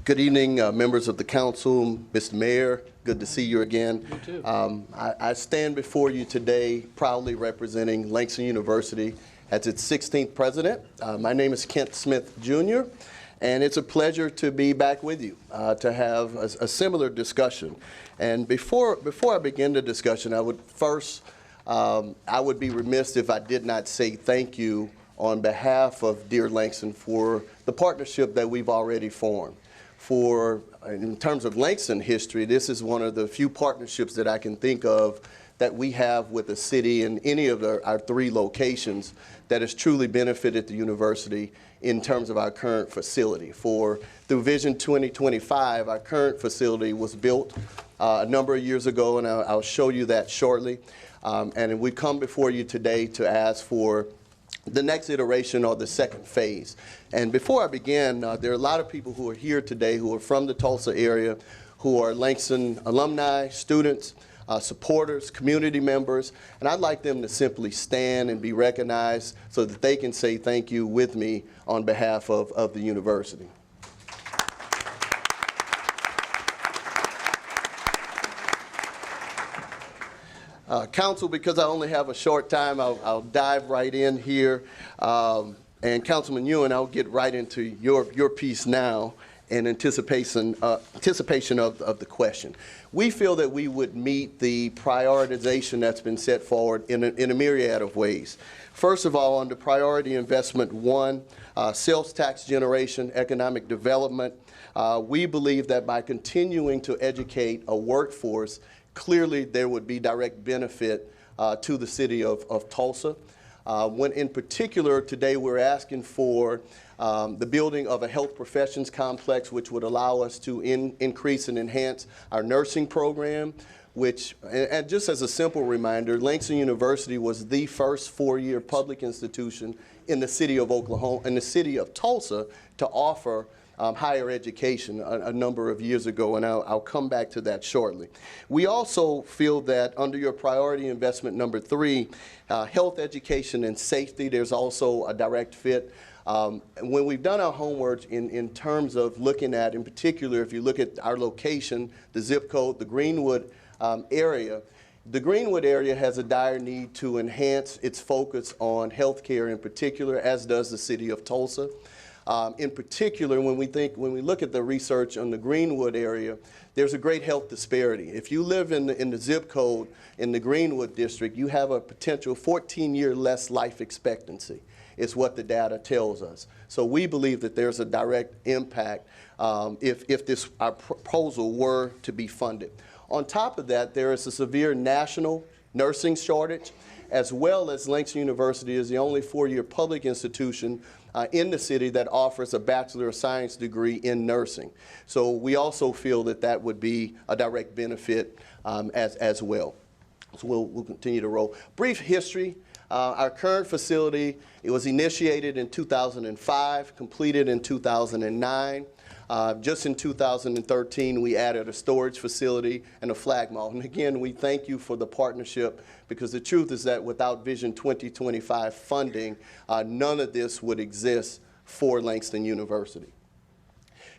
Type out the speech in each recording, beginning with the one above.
Good evening, members of the council, Mr. Mayor. Good to see you again. You too. I stand before you today proudly representing Langston University as its 16th president. My name is Kent Smith, Jr., and it's a pleasure to be back with you to have a similar discussion. And before I begin the discussion, I would be remiss if I did not say thank you on behalf of Dear Langston for the partnership that we've already formed. In terms of Langston history, this is one of the few partnerships that I can think of that we have with the city in any of our three locations that has truly benefited the university in terms of our current facility. Through Vision 2025, our current facility was built a number of years ago, and I'll show you that shortly. And we come before you today to ask for the next iteration or the second phase. And before I begin, there are a lot of people who are here today who are from the Tulsa area, who are Langston alumni, students, supporters, community members, and I'd like them to simply stand and be recognized so that they can say thank you with me on behalf of the university. Council, because I only have a short time, I'll dive right in here. And Councilman Ewan, I'll get right into your piece now in anticipation of the question. We feel that we would meet the prioritization that's been set forward in a myriad of ways. First of all, under priority investment 1, sales tax generation, economic development, we believe that by continuing to educate a workforce, clearly there would be direct benefit to the city of Tulsa. When in particular today we're asking for the building of a health professions complex which would allow us to increase and enhance our nursing program, and just as a simple reminder, Langston University was the first 4-year public institution in the city of Tulsa to offer higher education a number of years ago, and I'll come back to that shortly. We also feel that under your priority investment number 3, health, education, and safety, there's also a direct fit. When we've done our homework in terms of looking at, in particular, if you look at our location, the zip code, the Greenwood area, the Greenwood area has a dire need to enhance its focus on healthcare in particular, as does the city of Tulsa. In particular, when we look at the research on the Greenwood area, there's a great health disparity. If you live in the zip code in the Greenwood district, you have a potential 14-year less life expectancy, is what the data tells us. So we believe that there's a direct impact if our proposal were to be funded. On top of that, there is a severe national nursing shortage, as well as Langston University is the only 4-year public institution in the city that offers a Bachelor of Science degree in nursing. So we also feel that that would be a direct benefit as well. So we'll continue to roll. Brief history. Our current facility, it was initiated in 2005, completed in 2009. Just in 2013, we added a storage facility and a flag mall. And again, we thank you for the partnership, because the truth is that without Vision 2025 funding, none of this would exist for Langston University.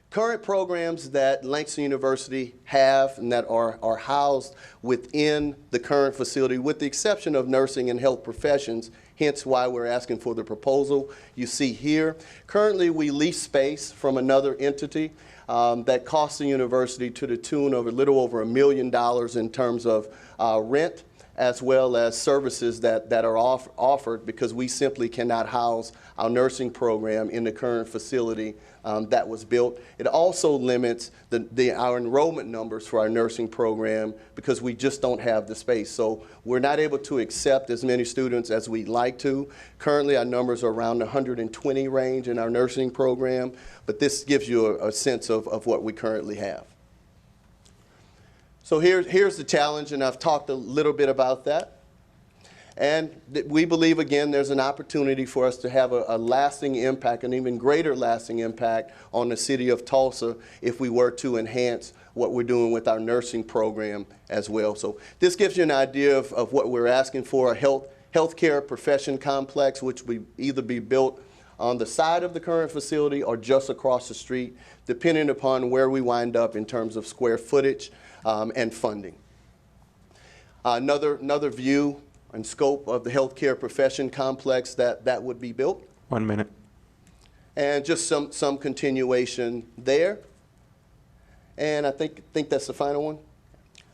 Current programs that Langston University have and that are housed within the current facility, with the exception of nursing and health professions, hence why we're asking for the proposal you see here. Currently, we lease space from another entity that costs the university to the tune of a little over $1 million in terms of rent, as well as services that are offered, because we simply cannot house our nursing program in the current facility that was built. It also limits our enrollment numbers for our nursing program because we just don't have the space. So we're not able to accept as many students as we'd like to. Currently, our numbers are around the 120 range in our nursing program, but this gives you a sense of what we currently have. So here's the challenge, and I've talked a little bit about that. And we believe, again, there's an opportunity for us to have a lasting impact, an even greater lasting impact on the city of Tulsa if we were to enhance what we're doing with our nursing program as well. So this gives you an idea of what we're asking for: a healthcare profession complex, which would either be built on the side of the current facility or just across the street, depending upon where we wind up in terms of square footage and funding. Another view and scope of the healthcare profession complex that would be built. 1 minute. And just some continuation there. And I think that's the final one.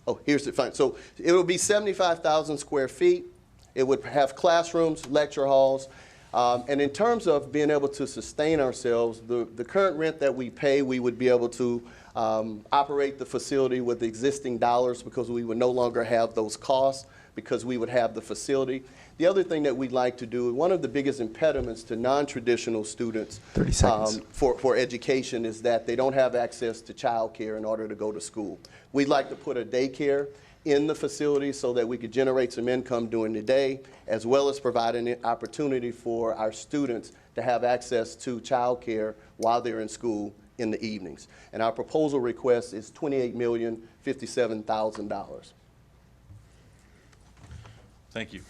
Oh, here's the final. So it will be 75,000 square feet. It would have classrooms, lecture halls. And in terms of being able to sustain ourselves, the current rent that we pay, we would be able to operate the facility with existing dollars because we would no longer have those costs because we would have the facility. The other thing that we'd like to do, one of the biggest impediments to non-traditional students 30 seconds. For education is that they don't have access to childcare in order to go to school. We'd like to put a daycare in the facility so that we could generate some income during the day, as well as provide an opportunity for our students to have access to childcare while they're in school in the evenings. And our proposal request is $28,057,000. Thank you.